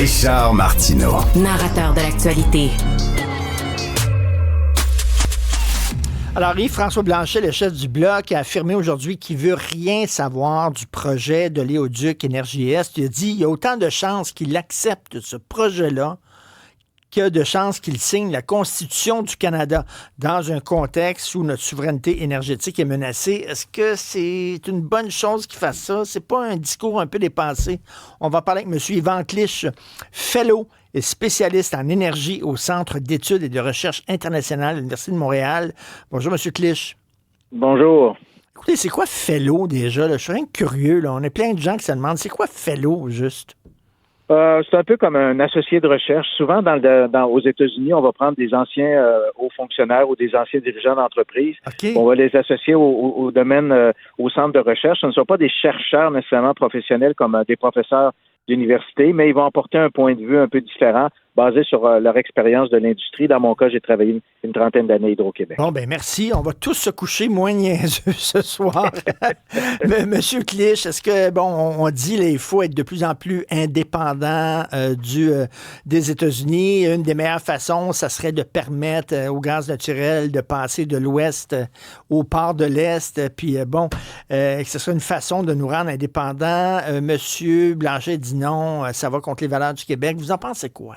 Richard Martineau. Narrateur de l'actualité. Alors, Yves-François Blanchet, le chef du Bloc, a affirmé aujourd'hui qu'il veut rien savoir du projet de l'éoduc Énergie-Est. Il a dit qu'il y a autant de chances qu'il accepte ce projet-là qu'il y a de chances qu'il signe la Constitution du Canada dans un contexte où notre souveraineté énergétique est menacée. Est-ce que c'est une bonne chose qu'il fasse ça? C'est pas un discours un peu dépassé? On va parler avec M. Yvan Clich, fellow et spécialiste en énergie au Centre d'études et de recherche internationale de l'Université de Montréal. Bonjour, M. Clich. Bonjour. Écoutez, c'est quoi fellow déjà? Là? Je suis rien que curieux. Là. On est plein de gens qui se demandent, c'est quoi fellow, juste? C'est un peu comme un associé de recherche. Souvent, aux États-Unis, on va prendre des anciens hauts fonctionnaires ou des anciens dirigeants d'entreprise. Okay. On va les associer au domaine, au centre de recherche. Ce ne sont pas des chercheurs nécessairement professionnels comme des professeurs d'université, mais ils vont apporter un point de vue un peu différent basé sur leur expérience de l'industrie. Dans mon cas, j'ai travaillé une trentaine d'années à Hydro-Québec. Bon, ben merci. On va tous se coucher moins niaiseux ce soir. Mais, Monsieur Clich, est-ce que, bon, on dit qu'il faut être de plus en plus indépendant des États-Unis. Une des meilleures façons, ça serait de permettre au gaz naturel de passer de l'Ouest au port de l'Est. Puis, que ce serait une façon de nous rendre indépendants. Monsieur Blanchet dit non, ça va contre les valeurs du Québec. Vous en pensez quoi?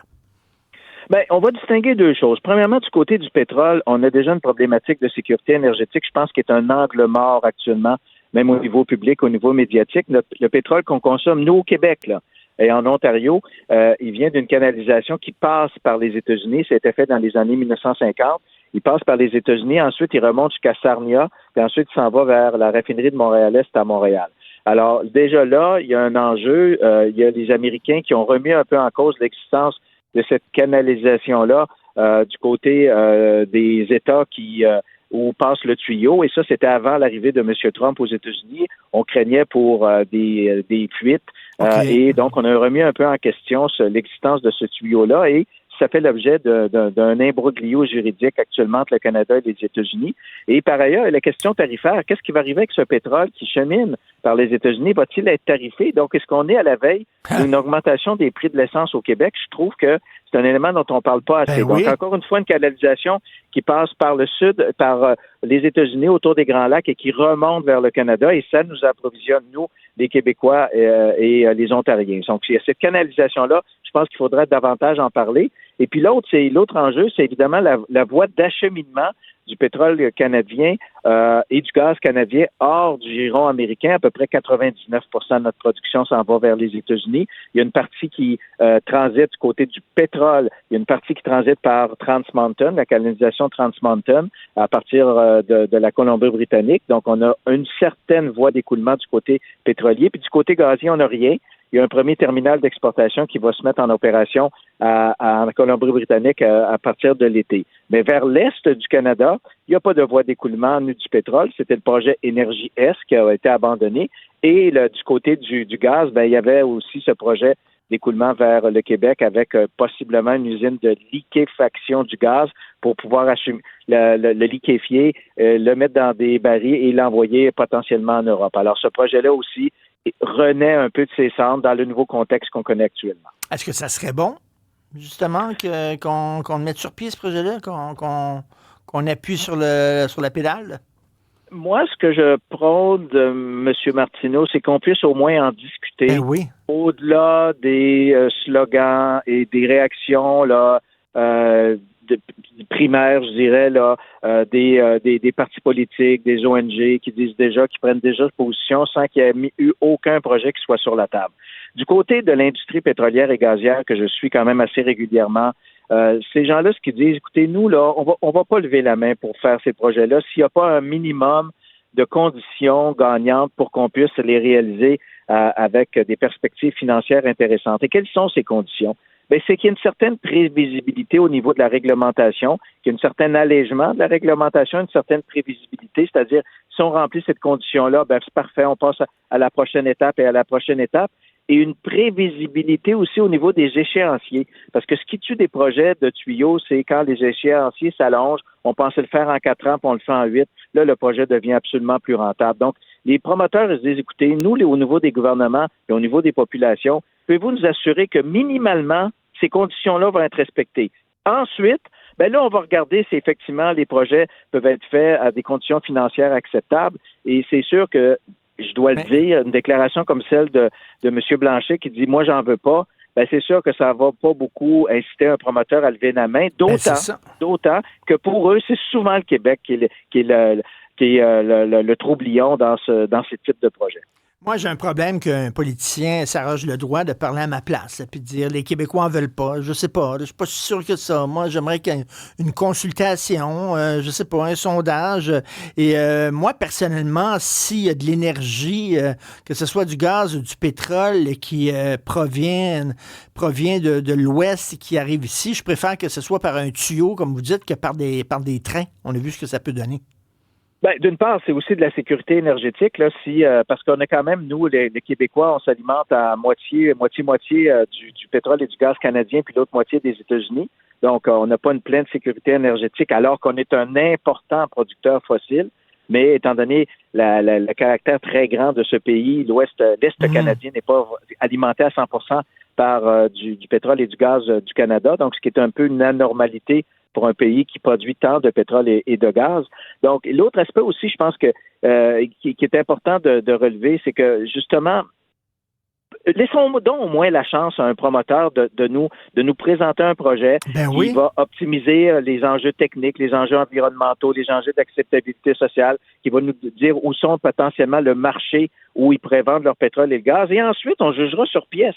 Bien, on va distinguer deux choses. Premièrement, du côté du pétrole, on a déjà une problématique de sécurité énergétique, je pense, qui est un angle mort actuellement, même au niveau public, au niveau médiatique. Le pétrole qu'on consomme, nous, au Québec, là, et en Ontario, il vient d'une canalisation qui passe par les États-Unis. Ça a été fait dans les années 1950. Il passe par les États-Unis, ensuite il remonte jusqu'à Sarnia, puis ensuite il s'en va vers la raffinerie de Montréal-Est à Montréal. Alors, déjà là, il y a un enjeu. Il y a les Américains qui ont remis un peu en cause l'existence de cette canalisation-là du côté des États où passe le tuyau. Et ça, c'était avant l'arrivée de M. Trump aux États-Unis. On craignait pour des fuites. Okay. Et donc, on a remis un peu en question l'existence de ce tuyau-là. Et ça fait l'objet d'un imbroglio juridique actuellement entre le Canada et les États-Unis. Et par ailleurs, la question tarifaire, qu'est-ce qui va arriver avec ce pétrole qui chemine par les États-Unis? Va-t-il être tarifé? Donc, est-ce qu'on est à la veille d'une augmentation des prix de l'essence au Québec? Je trouve que c'est un élément dont on ne parle pas assez. Ben oui. Donc, encore une fois, une canalisation qui passe par le sud, par les États-Unis, autour des Grands Lacs et qui remonte vers le Canada. Et ça nous approvisionne, nous, les Québécois et les Ontariens. Donc, il y a cette canalisation-là. Je pense qu'il faudrait davantage en parler. Et puis l'autre enjeu, c'est évidemment la voie d'acheminement du pétrole canadien et du gaz canadien hors du giron américain. À peu près 99% de notre production s'en va vers les États-Unis. Il y a une partie qui transite du côté du pétrole. Il y a une partie qui transite par Trans Mountain, la canalisation Trans Mountain, à partir de la Colombie-Britannique. Donc, on a une certaine voie d'écoulement du côté pétrolier. Puis du côté gazier, on n'a rien. Il y a un premier terminal d'exportation qui va se mettre en opération en Colombie-Britannique à partir de l'été. Mais vers l'est du Canada, il n'y a pas de voie d'écoulement ni du pétrole. C'était le projet Énergie-Est qui a été abandonné. Et du côté du gaz, il y avait aussi ce projet d'écoulement vers le Québec avec possiblement une usine de liquéfaction du gaz pour pouvoir le liquéfier, le mettre dans des barils et l'envoyer potentiellement en Europe. Alors, ce projet-là aussi renaît un peu de ses cendres dans le nouveau contexte qu'on connaît actuellement. Est-ce que ça serait bon, justement, qu'on mette sur pied ce projet-là, qu'on appuie sur la pédale? Moi, ce que je prône de M. Martineau, c'est qu'on puisse au moins en discuter. Ben oui. Au-delà des slogans et des réactions là, primaires, je dirais, là, des partis politiques, des ONG qui prennent déjà position sans qu'il y ait eu aucun projet qui soit sur la table. Du côté de l'industrie pétrolière et gazière, que je suis quand même assez régulièrement, ces gens-là, ce qu'ils disent, écoutez, nous, là, on va pas lever la main pour faire ces projets-là s'il n'y a pas un minimum de conditions gagnantes pour qu'on puisse les réaliser avec des perspectives financières intéressantes. Et quelles sont ces conditions? Bien, c'est qu'il y a une certaine prévisibilité au niveau de la réglementation, qu'il y a un certain allègement de la réglementation, une certaine prévisibilité, c'est-à-dire, si on remplit cette condition-là, ben c'est parfait, on passe à la prochaine étape et à la prochaine étape. Et une prévisibilité aussi au niveau des échéanciers. Parce que ce qui tue des projets de tuyaux, c'est quand les échéanciers s'allongent, on pensait le faire en 4 ans, puis on le fait en 8. Là, le projet devient absolument plus rentable. Donc, les promoteurs, ils se disent, écoutez, nous, au niveau des gouvernements et au niveau des populations, pouvez-vous nous assurer que minimalement, ces conditions-là vont être respectées? Ensuite, ben là, on va regarder si effectivement les projets peuvent être faits à des conditions financières acceptables. Et c'est sûr que, je dois le dire, une déclaration comme celle de M. Blanchet qui dit « Moi, j'en veux pas », ben c'est sûr que ça va pas beaucoup inciter un promoteur à lever la main, d'autant que pour eux, c'est souvent le Québec qui est le troublion dans ces types de projets. Moi, j'ai un problème qu'un politicien s'arroge le droit de parler à ma place, puis de dire les Québécois en veulent pas. Je sais pas. Je suis pas sûr que ça. Moi, j'aimerais qu'il y ait une consultation, je sais pas, un sondage. Et moi, personnellement, s'il y a de l'énergie, que ce soit du gaz ou du pétrole qui provient de l'Ouest et qui arrive ici, je préfère que ce soit par un tuyau, comme vous dites, que par des trains. On a vu ce que ça peut donner. Ben, d'une part, c'est aussi de la sécurité énergétique, là, parce qu'on a quand même, nous, les Québécois, on s'alimente à moitié du pétrole et du gaz canadien, puis l'autre moitié des États-Unis. Donc, on n'a pas une pleine sécurité énergétique, alors qu'on est un important producteur fossile. Mais étant donné le caractère très grand de ce pays, l'Est canadien n'est pas alimenté à 100% par du pétrole et du gaz du Canada, donc ce qui est un peu une anormalité pour un pays qui produit tant de pétrole et de gaz. Donc, l'autre aspect aussi, je pense que qui est important de relever, c'est que justement, laissons donc au moins la chance à un promoteur de nous présenter un projet qui va optimiser les enjeux techniques, les enjeux environnementaux, les enjeux d'acceptabilité sociale, qui va nous dire où sont potentiellement le marché où ils pourraient vendre leur pétrole et le gaz. Et ensuite, on jugera sur pièce.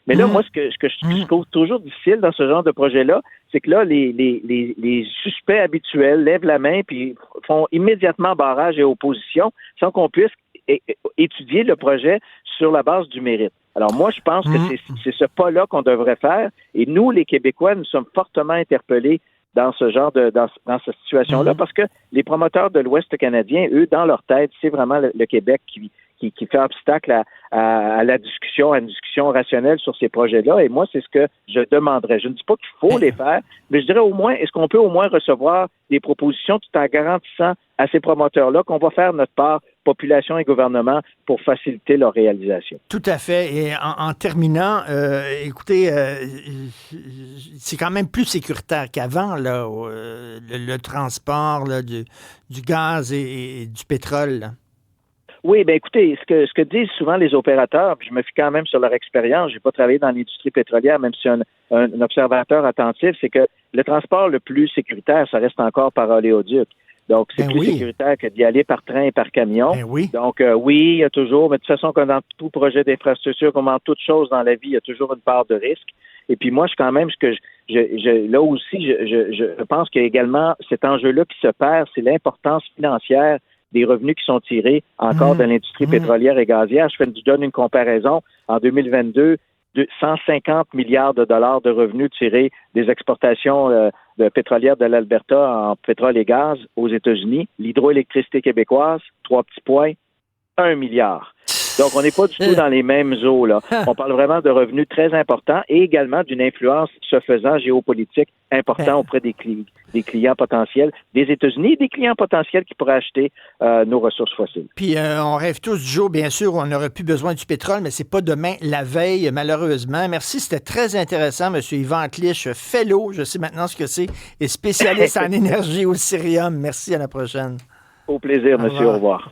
Mais là, moi, ce que je trouve toujours difficile dans ce genre de projet-là, c'est que là, les suspects habituels lèvent la main puis font immédiatement barrage et opposition sans qu'on puisse étudier le projet sur la base du mérite. Alors moi, je pense que c'est ce pas-là qu'on devrait faire. Et nous, les Québécois, nous sommes fortement interpellés dans ce genre dans cette situation-là, parce que les promoteurs de l'Ouest canadien, eux, dans leur tête, c'est vraiment le Québec qui fait obstacle à la discussion, à une discussion rationnelle sur ces projets-là. Et moi, c'est ce que je demanderais. Je ne dis pas qu'il faut les faire, mais je dirais au moins, est-ce qu'on peut au moins recevoir des propositions tout en garantissant à ces promoteurs-là qu'on va faire notre part, population et gouvernement, pour faciliter leur réalisation. Tout à fait. Et en terminant, écoutez, c'est quand même plus sécuritaire qu'avant, là, le transport là, du gaz et du pétrole, là. Oui, bien écoutez, ce que disent souvent les opérateurs, puis je me fie quand même sur leur expérience, j'ai pas travaillé dans l'industrie pétrolière, même si je suis un observateur attentif, c'est que le transport le plus sécuritaire, ça reste encore par oléoduc. Donc, c'est plus sécuritaire que d'y aller par train et par camion. Donc, oui, il y a toujours, mais de toute façon, comme dans tout projet d'infrastructure, comme dans toute chose dans la vie, il y a toujours une part de risque. Et puis moi, là aussi, je pense qu'il y a également cet enjeu-là qui se perd, c'est l'importance financière des revenus qui sont tirés encore de l'industrie pétrolière et gazière. Je donne une comparaison. En 2022, 150 milliards de dollars de revenus tirés des exportations pétrolières de l'Alberta en pétrole et gaz aux États-Unis. L'hydroélectricité québécoise, 3 petits points, 1 milliard. Donc, on n'est pas du tout dans les mêmes eaux, là. On parle vraiment de revenus très importants et également d'une influence, ce faisant, géopolitique important auprès des clients potentiels des États-Unis et des clients potentiels qui pourraient acheter nos ressources fossiles. Puis, on rêve tous du jour, bien sûr, où on n'aurait plus besoin du pétrole, mais c'est pas demain, la veille, malheureusement. Merci, c'était très intéressant, M. Yvan Antlich, fellow, je sais maintenant ce que c'est, et spécialiste en énergie au Cerium. Merci, à la prochaine. Au plaisir, monsieur, au revoir.